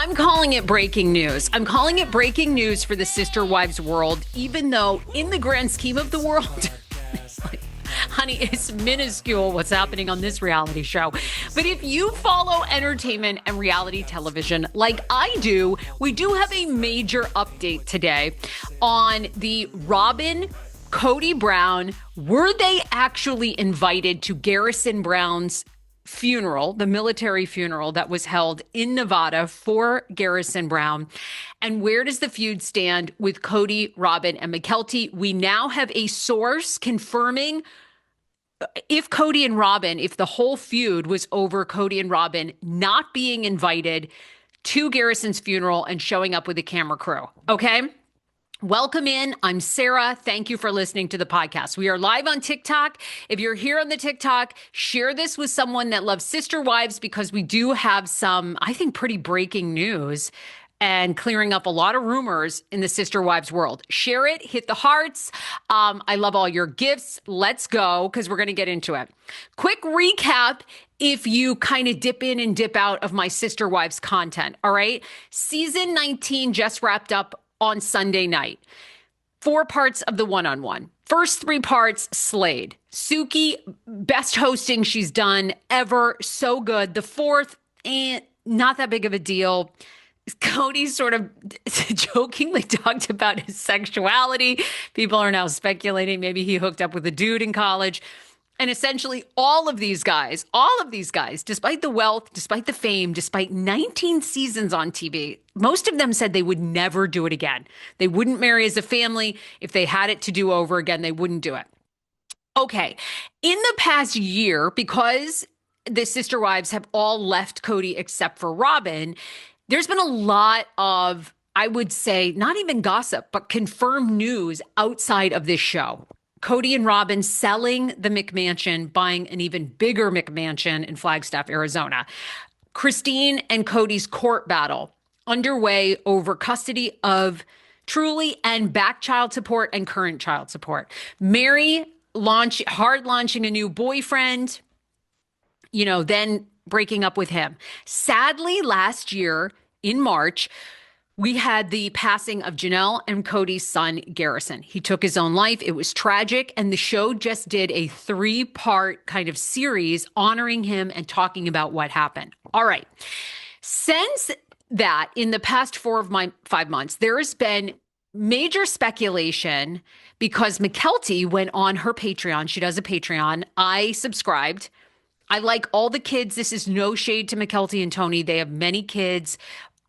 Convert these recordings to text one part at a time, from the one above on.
I'm calling it breaking news. I'm calling it breaking news for the Sister Wives world, even though in the grand scheme of the world, it's like, honey, it's minuscule what's happening on this reality show. But if you follow entertainment and reality television like I do, we do have a major update today on the Robyn, Kody Brown. Were they actually invited to Garrison Brown's funeral, the military funeral that was held in Nevada for Garrison Brown? And where does the feud stand with Kody, Robyn, and Mykelti? We now have a source confirming if Kody and Robyn, if the whole feud was over Kody and Robyn not being invited to Garrison's funeral and showing up with a camera crew. Okay? Welcome in. I'm Sarah. Thank you for listening to the podcast. We are live on TikTok. If you're here on the TikTok, share this with someone that loves Sister Wives, because we do have some, I think, pretty breaking news and clearing up a lot of rumors in the Sister Wives world. Share it. Hit the hearts. I love all your gifts. Let's go, because we're going to get into it. Quick recap if you kind of dip in and dip out of my Sister Wives content. All right. Season 19 just wrapped up on Sunday night. 4 parts of the one-on-one. First 3 parts slayed. Suki, best hosting she's done ever. So good. The 4th, not that big of a deal. Kody sort of jokingly talked about his sexuality. People are now speculating maybe he hooked up with a dude in college. And essentially all of these guys, despite the wealth, despite the fame, despite 19 seasons on TV, most of them said they would never do it again. They wouldn't marry as a family. If they had it to do over again, they wouldn't do it. Okay. In the past year, because the Sister Wives have all left Kody except for Robyn, there's been a lot of, I would say, not even gossip, but confirmed news outside of this show. Kody and Robyn selling the McMansion, buying an even bigger McMansion in Flagstaff, Arizona. Christine and Kody's court battle underway over custody of Truly and back child support and current child support. Meri launching a new boyfriend, then breaking up with him. Sadly, last year in March, we had the passing of Janelle and Kody's son, Garrison. He took his own life. It was tragic. And the show just did a 3-part kind of series honoring him and talking about what happened. All right. Since that, in the past 5 months, there has been major speculation because Mykelti went on her Patreon. She does a Patreon. I subscribed. I like all the kids. This is no shade to Mykelti and Tony. They have many kids.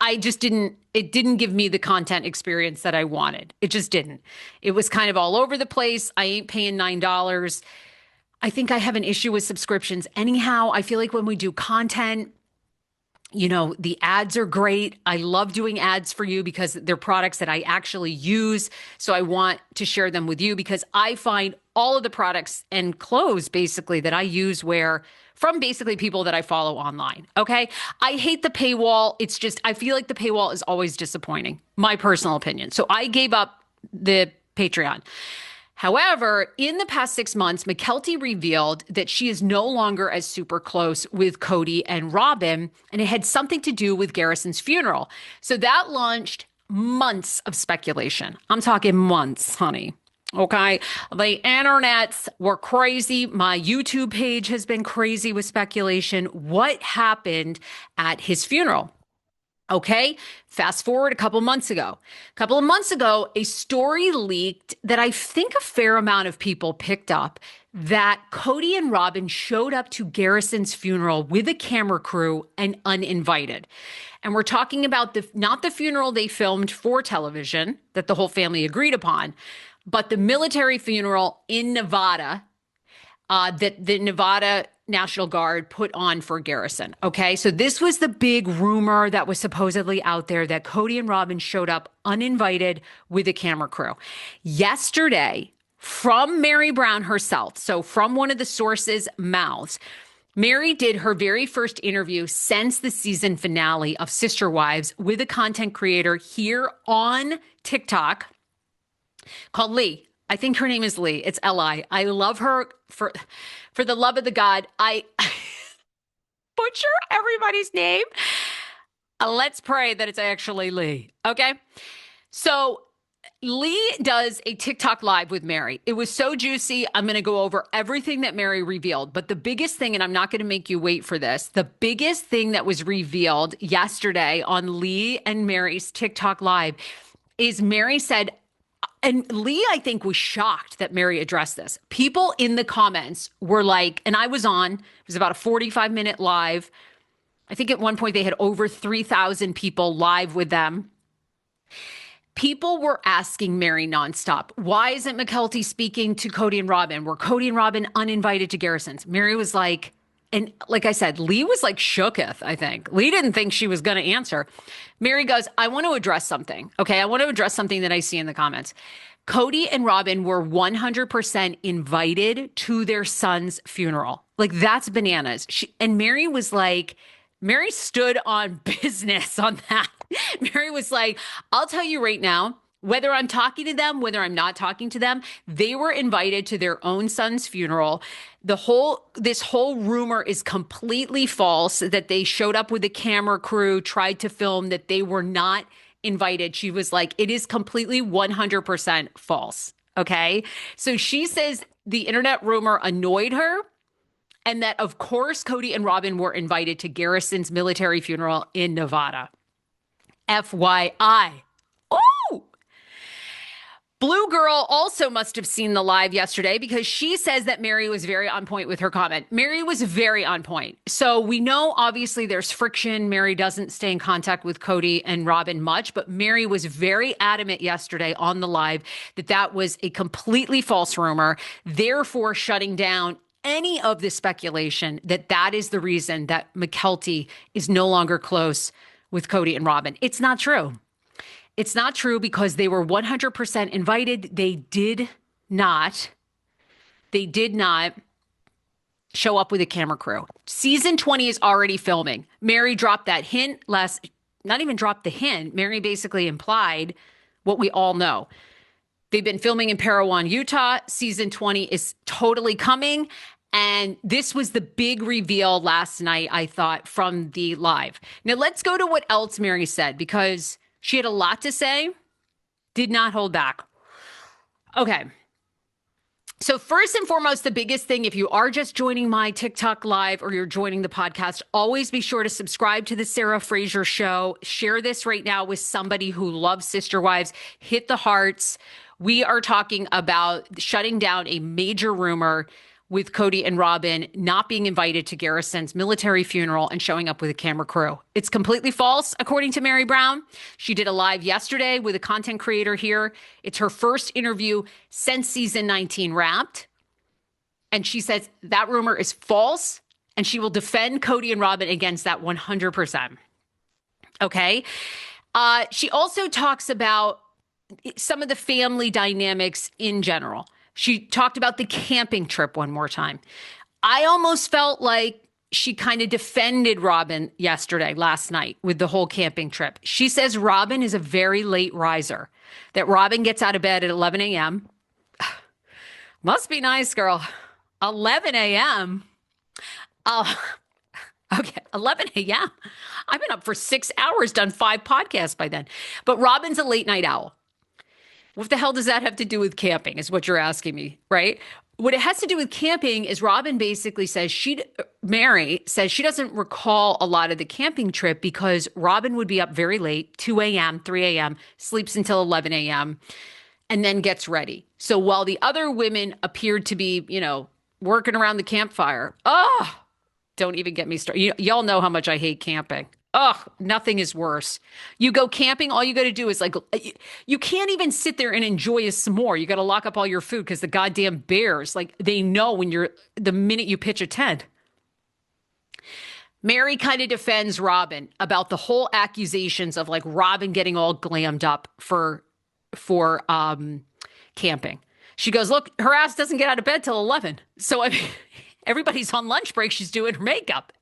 It didn't give me the content experience that I wanted. It just didn't. It was kind of all over the place. I ain't paying $9. I think I have an issue with subscriptions. Anyhow, I feel like when we do content, the ads are great. I love doing ads for you because they're products that I actually use. So I want to share them with you because I find all of the products and clothes basically that I use from basically people that I follow online. Okay. I hate the paywall. It's just, I feel like the paywall is always disappointing. My personal opinion. So I gave up the Patreon. However, in the past 6 months, Mykelti revealed that she is no longer as super close with Kody and Robyn, and it had something to do with Garrison's funeral. So that launched months of speculation. I'm talking months, honey. Okay. The internets were crazy. My YouTube page has been crazy with speculation. What happened at his funeral? Okay. Fast forward a couple of months ago, a story leaked that I think a fair amount of people picked up, that Kody and Robyn showed up to Garrison's funeral with a camera crew and uninvited. And we're talking about not the funeral they filmed for television that the whole family agreed upon, but the military funeral in Nevada that the Nevada National Guard put on for Garrison. Okay, so this was the big rumor that was supposedly out there, that Kody and Robyn showed up uninvited with a camera crew. Yesterday, from Meri Brown herself, so from one of the sources' mouths, Meri did her very first interview since the season finale of Sister Wives with a content creator here on TikTok called Lee. I think her name is Lee. It's L-I. I love her for the love of the God. I butcher everybody's name. Let's pray that it's actually Lee. Okay. So Lee does a TikTok live with Meri. It was so juicy. I'm going to go over everything that Meri revealed. But the biggest thing, and I'm not going to make you wait for this, the biggest thing that was revealed yesterday on Lee and Meri's TikTok live is Meri said, and Lee, I think, was shocked that Meri addressed this. People in the comments were like, and I was on, it was about a 45-minute live. I think at one point they had over 3,000 people live with them. People were asking Meri nonstop, why isn't Mykelti speaking to Kody and Robyn? Were Kody and Robyn uninvited to Garrison's? Meri was like, and like I said, Lee was like shooketh, I think. Lee didn't think she was going to answer. Meri goes, I want to address something. Okay, I want to address something that I see in the comments. Kody and Robyn were 100% invited to their son's funeral. Like, that's bananas. And Meri was like, Meri stood on business on that. Meri was like, I'll tell you right now, whether I'm talking to them, whether I'm not talking to them, they were invited to their own son's funeral. This whole rumor is completely false that they showed up with the camera crew, tried to film, that they were not invited. She was like, it is completely 100% false. Okay. So she says the internet rumor annoyed her, and that, of course, Kody and Robyn were invited to Garrison's military funeral in Nevada. FYI. Oh! Blue Girl also must have seen the live yesterday, because she says that Meri was very on point with her comment. Meri was very on point. So we know, obviously, there's friction. Meri doesn't stay in contact with Kody and Robyn much, but Meri was very adamant yesterday on the live that that was a completely false rumor, therefore shutting down any of the speculation that that is the reason that Mykelti is no longer close with Kody and Robyn. It's not true. It's not true, because they were 100% invited. They did not show up with a camera crew. Season 20 is already filming. Meri dropped that hint not even dropped the hint. Meri basically implied what we all know. They've been filming in Parowan, Utah. Season 20 is totally coming. And this was the big reveal last night, I thought, from the live. Now, let's go to what else Meri said, because she had a lot to say, did not hold back. Okay. So first and foremost, the biggest thing, if you are just joining my TikTok live or you're joining the podcast, always be sure to subscribe to the Sarah Fraser Show. Share this right now with somebody who loves Sister Wives. Hit the hearts. We are talking about shutting down a major rumor with Kody and Robyn not being invited to Garrison's military funeral and showing up with a camera crew. It's completely false, according to Meri Brown. She did a live yesterday with a content creator here. It's her first interview since season 19 wrapped. And she says that rumor is false, and she will defend Kody and Robyn against that 100%. Okay. She also talks about some of the family dynamics in general. She talked about the camping trip one more time. I almost felt like she kind of defended Robyn last night with the whole camping trip. She says Robyn is a very late riser, that Robyn gets out of bed at 11 a.m. Must be nice, girl. 11 a.m. Okay, 11 a.m. I've been up for 6 hours, done 5 podcasts by then. But Robyn's a late night owl. What the hell does that have to do with camping, is what you're asking me, right? What it has to do with camping is Robyn basically says Meri says she doesn't recall a lot of the camping trip, because Robyn would be up very late, 2 a.m., 3 a.m., sleeps until 11 a.m., and then gets ready. So while the other women appeared to be, working around the campfire, don't even get me started. Y'all know how much I hate camping. Nothing is worse. You go camping, all you got to do is you can't even sit there and enjoy a s'more. You got to lock up all your food because the goddamn bears, they know the minute you pitch a tent. Meri kind of defends Robyn about the whole accusations of Robyn getting all glammed up for camping. She goes, look, her ass doesn't get out of bed till 11. So everybody's on lunch break. She's doing her makeup.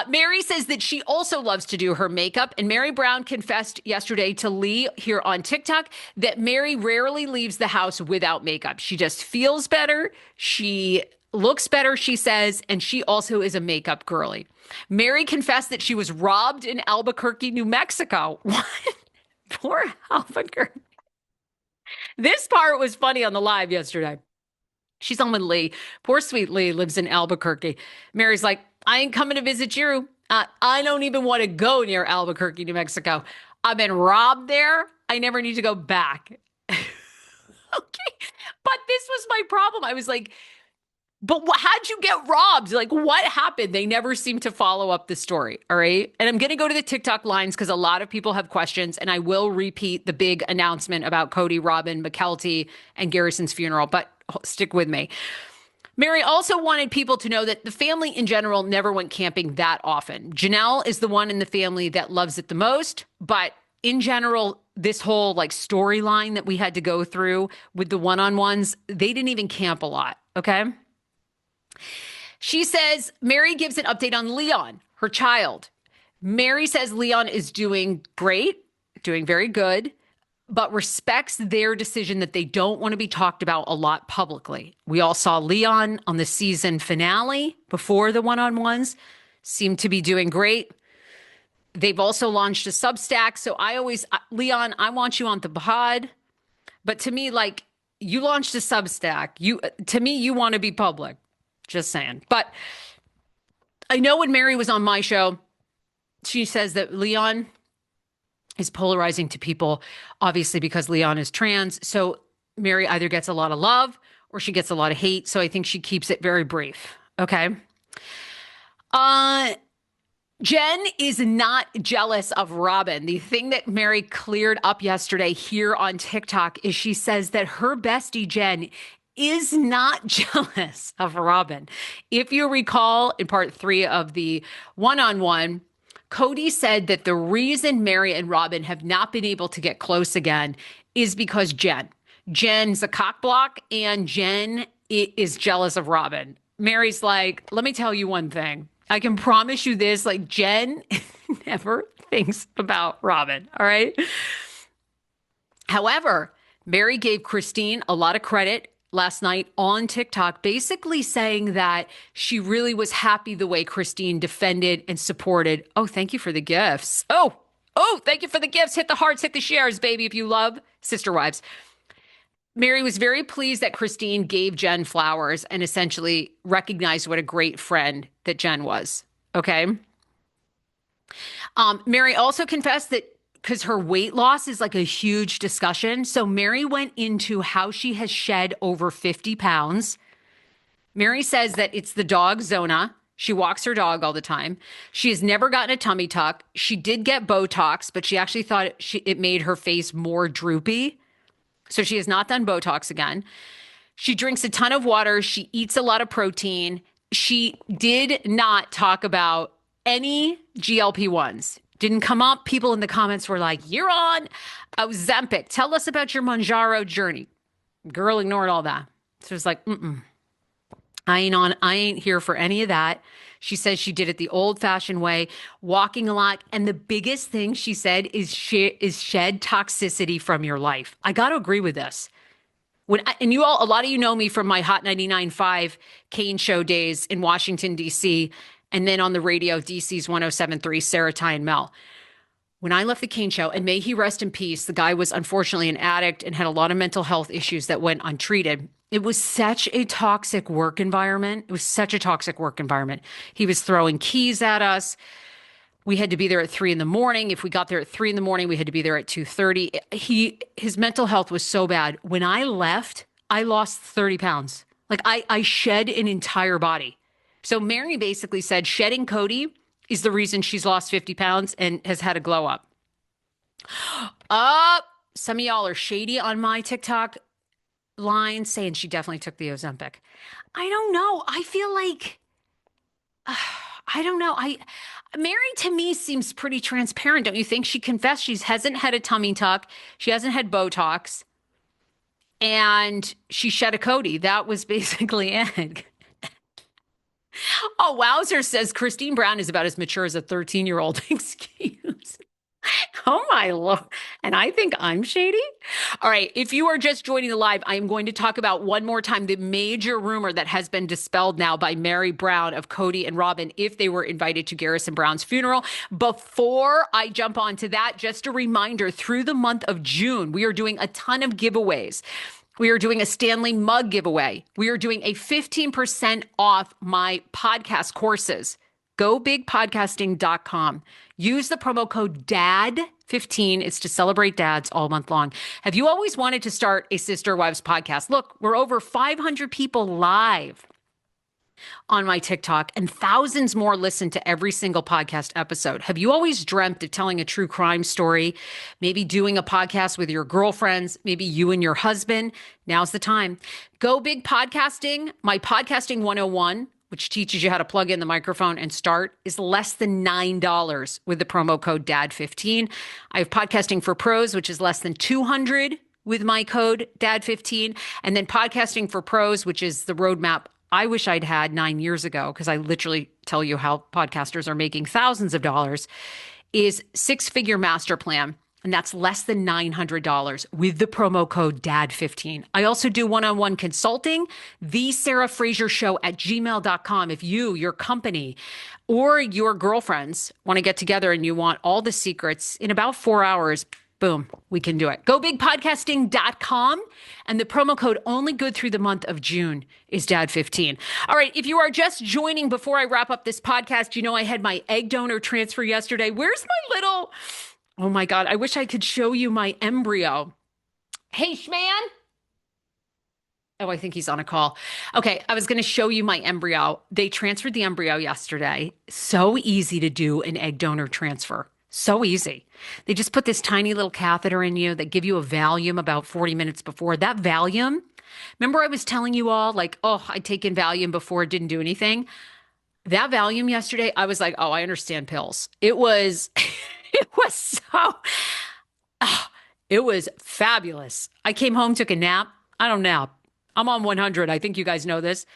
Meri says that she also loves to do her makeup. And Meri Brown confessed yesterday to Lee here on TikTok that Meri rarely leaves the house without makeup. She just feels better. She looks better, she says, and she also is a makeup girly. Meri confessed that she was robbed in Albuquerque, New Mexico. What? Poor Albuquerque. This part was funny on the live yesterday. She's on with Lee. Poor sweet Lee lives in Albuquerque. Meri's like, I ain't coming to visit you. I don't even want to go near Albuquerque, New Mexico. I've been robbed there. I never need to go back. Okay. But this was my problem. I was like, but how'd you get robbed? Like, what happened? They never seem to follow up the story. All right. And I'm going to go to the TikTok lines because a lot of people have questions. And I will repeat the big announcement about Kody, Robyn, McKelty, and Garrison's funeral. But stick with me. Meri also wanted people to know that the family in general never went camping that often. Janelle is the one in the family that loves it the most. But in general, this whole like storyline that we had to go through with the one-on-ones, they didn't even camp a lot. Okay. She says Meri gives an update on Leon, her child. Meri says Leon is doing great, doing very good, but respects their decision that they don't want to be talked about a lot publicly. We all saw Leon on the season finale before the one-on-ones, seemed to be doing great. They've also launched a Substack. So Leon, I want you on the pod. But to me, like, you launched a Substack. To me, you want to be public. Just saying. But I know when Meri was on my show, she says that Leon is polarizing to people, obviously, because Leon is trans. So Meri either gets a lot of love or she gets a lot of hate. So I think she keeps it very brief. Okay. Jen is not jealous of Robyn. The thing that Meri cleared up yesterday here on TikTok is she says that her bestie Jen is not jealous of Robyn. If you recall in part 3 of the one-on-one, Kody said that the reason Meri and Robyn have not been able to get close again is because Jen's a cockblock and Jen is jealous of Robyn. Meri's like, let me tell you one thing. I can promise you this, like Jen never thinks about Robyn, all right? However, Meri gave Christine a lot of credit last night on TikTok, basically saying that she really was happy the way Christine defended and supported. Oh, thank you for the gifts. Oh, thank you for the gifts. Hit the hearts, hit the shares, baby, if you love Sister Wives. Meri was very pleased that Christine gave Jen flowers and essentially recognized what a great friend that Jen was. Okay. Meri also confessed that because her weight loss is like a huge discussion. So Meri went into how she has shed over 50 pounds. Meri says that it's the dog Zona. She walks her dog all the time. She has never gotten a tummy tuck. She did get Botox, but she actually thought it made her face more droopy. So she has not done Botox again. She drinks a ton of water. She eats a lot of protein. She did not talk about any GLP-1s. Didn't come up. People in the comments were like, you're on Ozempic. Tell us about your Mounjaro journey. Girl ignored all that. So it's like, I ain't here for any of that. She says she did it the old-fashioned way, walking a lot. And the biggest thing she said is shed toxicity from your life. I got to agree with this. A lot of you know me from my Hot 99.5 Kane show days in Washington, D.C., and then on the radio, DC's 107.3, Sarah, Ty, and Mel. When I left the Kane show, and may he rest in peace, the guy was unfortunately an addict and had a lot of mental health issues that went untreated. It was such a toxic work environment. He was throwing keys at us. We had to be there at 3 a.m. If we got there at 3 a.m, we had to be there at 2:30. His mental health was so bad. When I left, I lost 30 pounds. Like I shed an entire body. So Meri basically said shedding Kody is the reason she's lost 50 pounds and has had a glow up. Some of y'all are shady on my TikTok line saying she definitely took the Ozempic. I don't know. I feel like, I don't know. Meri to me seems pretty transparent. Don't you think? She confessed she hasn't had a tummy tuck. She hasn't had Botox. And she shed a Kody. That was basically it. Oh, Wowzer says Christine Brown is about as mature as a 13-year-old. Excuse. Oh, my Lord. And I think I'm shady. All right. If you are just joining the live, I am going to talk about one more time the major rumor that has been dispelled now by Meri Brown of Kody and Robyn if they were invited to Garrison Brown's funeral. Before I jump onto that, just a reminder, through the month of June, we are doing a ton of giveaways. We are doing a Stanley mug giveaway. We are doing a 15% off my podcast courses. GoBigPodcasting.com. Use the promo code DAD15. It's to celebrate dads all month long. Have you always wanted to start a Sister Wives podcast? Look, we're over 500 people live on my TikTok and thousands more listen to every single podcast episode. Have you always dreamt of telling a true crime story? Maybe doing a podcast with your girlfriends, maybe you and your husband? Now's the time. Go Big Podcasting, my podcasting 101, which teaches you how to plug in the microphone and start, is less than $9 with the promo code DAD15. I have Podcasting for Pros, which is less than $200 with my code DAD15. And then Podcasting for Pros, which is the roadmap I wish I'd had 9 years ago, because I literally tell you how podcasters are making thousands of dollars, is six-figure master plan. And that's less than $900 with the promo code DAD15. I also do one-on-one consulting, the Sarah Fraser Show at gmail.com. If you, your company, or your girlfriends want to get together and you want all the secrets in about 4 hours, boom, we can do it. GoBigPodcasting.com. And the promo code only good through the month of June is DAD15. All right, if you are just joining before I wrap up this podcast, you know I had my egg donor transfer yesterday. Where's my little... Oh my God, I wish I could show you my embryo. Hey, Schman. Oh, I think he's on a call. Okay, I was going to show you my embryo. They transferred the embryo yesterday. So easy to do an egg donor transfer. So easy. They just put this tiny little catheter in you that give you a Valium about 40 minutes before. That Valium, remember I was telling you all, like, oh, I'd taken Valium before, it didn't do anything. That Valium yesterday, I was like, oh, I understand pills. It was... it was fabulous. I came home, took a nap. I don't nap. I'm on 100. I think you guys know this.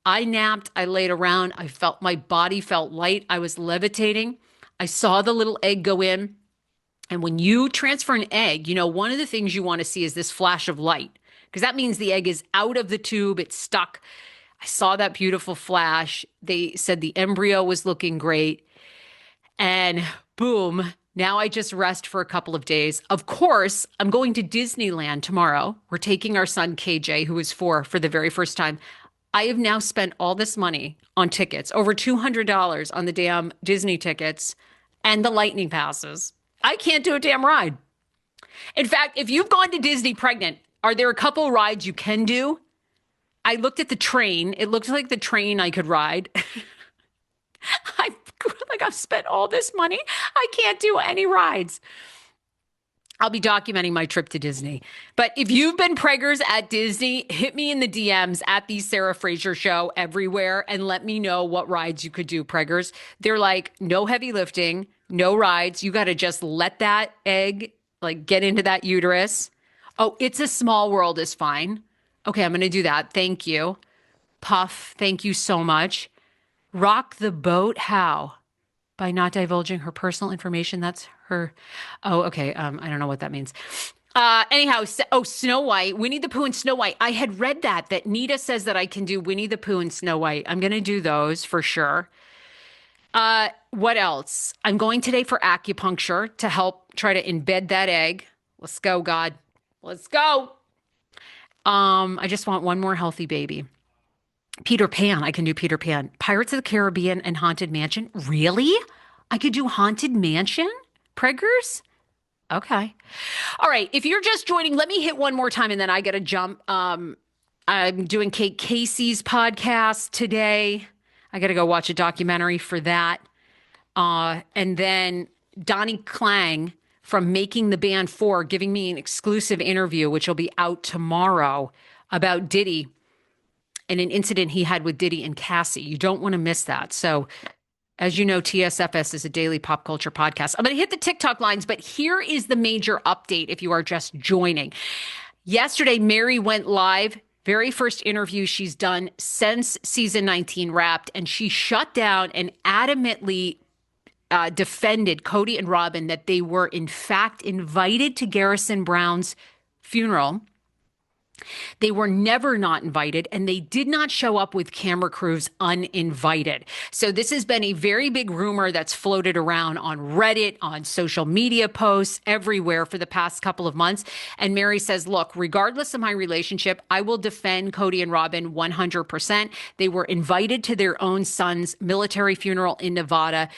I napped. I laid around. I felt my body felt light. I was levitating. I saw the little egg go in. And when you transfer an egg, you know, one of the things you want to see is this flash of light, because that means the egg is out of the tube. It's stuck. I saw that beautiful flash. They said the embryo was looking great. And boom. Now I just rest for a couple of days. Of course, I'm going to Disneyland tomorrow. We're taking our son, KJ, who is 4, for the very first time. I have now spent all this money on tickets, over $200 on the damn Disney tickets and the lightning passes. I can't do a damn ride. In fact, if you've gone to Disney pregnant, are there a couple rides you can do? I looked at the train. It looked like the train I could ride. I've spent all this money. I can't do any rides. I'll be documenting my trip to Disney. But if you've been preggers at Disney, hit me in the DMs at the Sarah Fraser Show everywhere and let me know what rides you could do, preggers. They're like, no heavy lifting, no rides. You got to just let that egg like get into that uterus. Oh, It's a Small World is fine. Okay, I'm going to do that. Thank you. Puff, thank you so much. Rock the boat, how? By not divulging her personal information. That's her. Oh, okay. I don't know what that means. Anyhow, Snow White, Winnie the Pooh and Snow White. I had read that Nita says that I can do Winnie the Pooh and Snow White. I'm going to do those for sure. What else? I'm going today for acupuncture to help try to embed that egg. Let's go, God. Let's go. I just want one more healthy baby. Peter Pan. I can do Peter Pan. Pirates of the Caribbean and Haunted Mansion. Really? I could do Haunted Mansion? Preggers? Okay. All right. If you're just joining, let me hit one more time and then I got to jump. I'm doing Kate Casey's podcast today. I got to go watch a documentary for that. And then Donnie Klang from Making the Band 4 giving me an exclusive interview, which will be out tomorrow, about Diddy and an incident he had with Diddy and Cassie. You don't want to miss that. So as you know, TSFS is a daily pop culture podcast. I'm going to hit the TikTok lines, but here is the major update if you are just joining. Yesterday, Meri went live Very first interview she's done since season 19 wrapped, and she shut down and adamantly defended Kody and Robyn that they were in fact invited to Garrison Brown's funeral. They were never not invited, and they did not show up with camera crews uninvited. So this has been a very big rumor that's floated around on Reddit, on social media posts, everywhere for the past couple of months. And Meri says, look, regardless of my relationship, I will defend Kody and Robyn 100%. They were invited to their own son's military funeral in Nevada.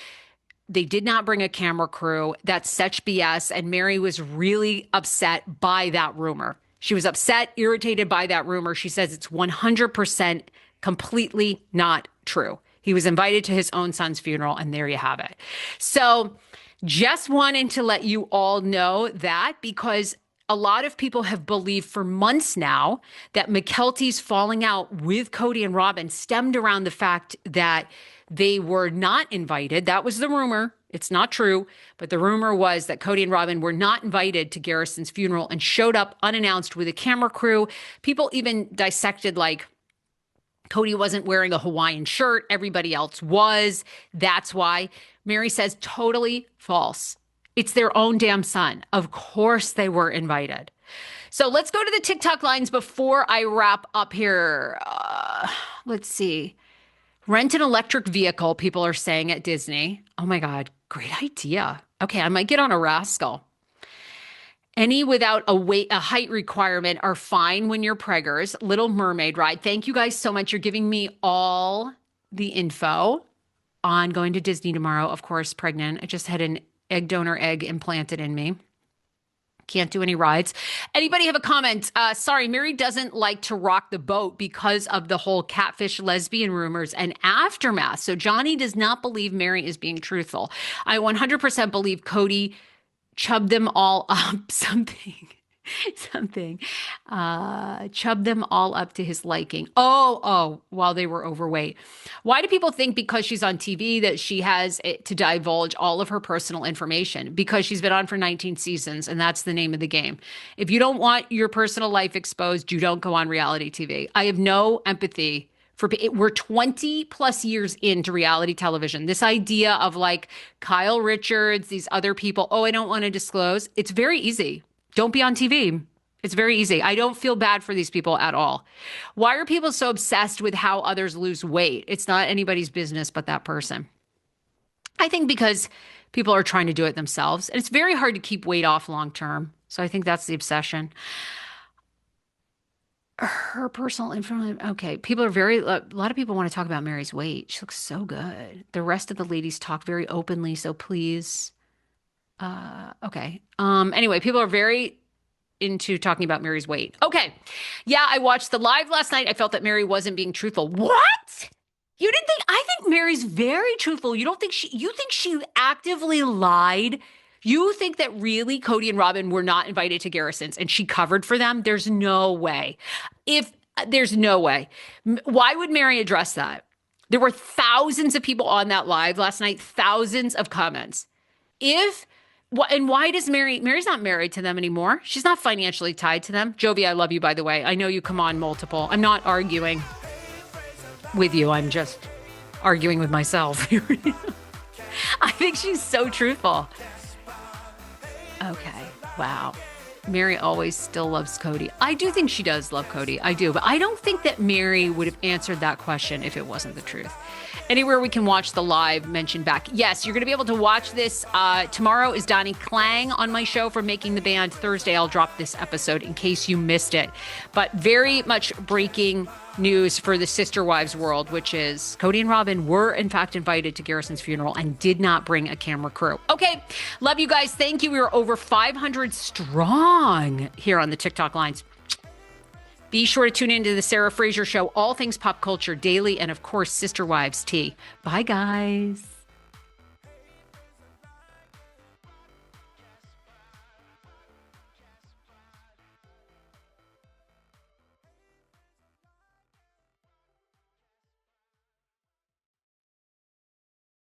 They did not bring a camera crew. That's such BS. And Meri was really upset by that rumor. She was upset, irritated by that rumor. She says it's 100% completely not true. He was invited to his own son's funeral, and there you have it. So just wanted to let you all know that, because a lot of people have believed for months now that Mykelti's falling out with Kody and Robyn stemmed around the fact that they were not invited. That was the rumor. It's not true, but the rumor was that Kody and Robyn were not invited to Garrison's funeral and showed up unannounced with a camera crew. People even dissected, like, Kody wasn't wearing a Hawaiian shirt. Everybody else was. That's why. Meri says totally false. It's their own damn son. Of course they were invited. So let's go to the TikTok lines before I wrap up here. Let's see. Rent an electric vehicle, people are saying at Disney. Oh my God, great idea. Okay, I might get on a Rascal. Any without a height requirement are fine when you're preggers. Little Mermaid ride. Thank you guys so much. You're giving me all the info on going to Disney tomorrow. Of course, pregnant. I just had an egg donor egg implanted in me. Can't do any rides. Anybody have a comment? Sorry, Meri doesn't like to rock the boat because of the whole catfish lesbian rumors and aftermath. So Johnny does not believe Meri is being truthful. I 100% believe Kody chubbed them all up chubbed them all up to his liking. While they were overweight. Why do people think because she's on TV that she has to divulge all of her personal information? Because she's been on for 19 seasons, and that's the name of the game. If you don't want your personal life exposed, you don't go on reality TV. I have no empathy for it. We're 20 plus years into reality television. This idea of like Kyle Richards, these other people, I don't want to disclose. It's very easy. Don't be on TV. It's very easy. I don't feel bad for these people at all. Why are people so obsessed with how others lose weight? It's not anybody's business but that person. I think because people are trying to do it themselves. And it's very hard to keep weight off long term. So I think that's the obsession. Her personal information. Okay. A lot of people want to talk about Meri's weight. She looks so good. The rest of the ladies talk very openly. So please. Okay. Anyway, people are very into talking about Meri's weight. Okay. Yeah, I watched the live last night. I felt that Meri wasn't being truthful. What? You didn't think? I think Meri's very truthful. You think she actively lied? You think that really Kody and Robyn were not invited to Garrison's and she covered for them? There's no way. There's no way. Why would Meri address that? There were thousands of people on that live last night, thousands of comments. And why does Meri's not married to them anymore. She's not financially tied to them. Jovi, I love you, by the way. I know you come on multiple. I'm not arguing with you. I'm just arguing with myself. I think she's so truthful. Okay. Wow. Meri always still loves Kody. I do think she does love Kody. I do. But I don't think that Meri would have answered that question if it wasn't the truth. Anywhere we can watch the live, mention back. Yes, you're going to be able to watch this. Tomorrow is Donnie Klang on my show for Making the Band. Thursday, I'll drop this episode in case you missed it. But very much breaking news for the Sister Wives world, which is Kody and Robyn were, in fact, invited to Garrison's funeral and did not bring a camera crew. Okay, love you guys. Thank you. We are over 500 strong here on the TikTok lines. Be sure to tune into the Sarah Fraser Show, all things pop culture daily, and of course, Sister Wives tea. Bye, guys.